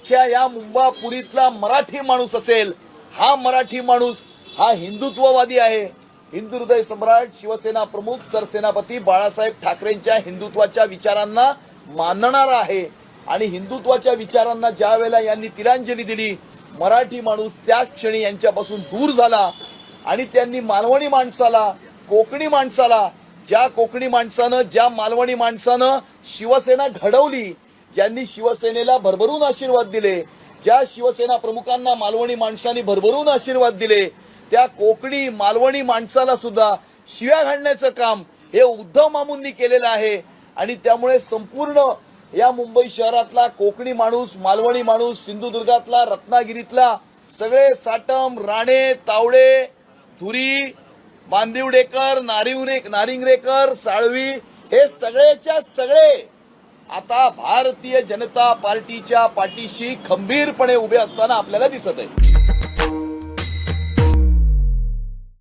अख्ख्या या मुंबापुरीतला मराठी माणूस असेल, हा मराठी माणूस हा हिंदुत्ववादी आहे. हिंदू हृदय सम्राट शिवसेना प्रमुख सरसेनापती बाळासाहेब ठाकरेंच्या हिंदुत्वाच्या विचारांना मानणारा आहे. आणि हिंदुत्वाच्या विचारांना ज्या वेळेला यांनी तिलांजली दिली, मराठी माणूस त्या क्षणी यांच्यापासून दूर झाला. आणि त्यांनी मालवणी माणसाला, कोकणी माणसाला, ज्या कोकणी माणसानं, ज्या मालवणी माणसानं शिवसेना घडवली, ज्यांनी शिवसेनेला भरभरून आशीर्वाद दिले, ज्या शिवसेना प्रमुखांना मालवणी माणसांनी भरभरून आशीर्वाद दिले, त्या कोकणी मालवणी माणसाला सुद्धा शिव्या घालण्याचं काम हे उद्धव मामूंनी केलेलं आहे. आणि त्यामुळे संपूर्ण या मुंबई शहरातला कोकणी माणूस, मालवणी माणूस, सिंधुदुर्गातला, रत्नागिरीतला सगळे साटम, राणे, तावडे, धुरी, बांदिवडेकर, नारिंगरेकर, साळवी हे सगळेच्या सगळे आता भारतीय जनता पार्टीच्या पाठीशी खंबीरपणे उभे असताना आपल्याला दिसत आहे.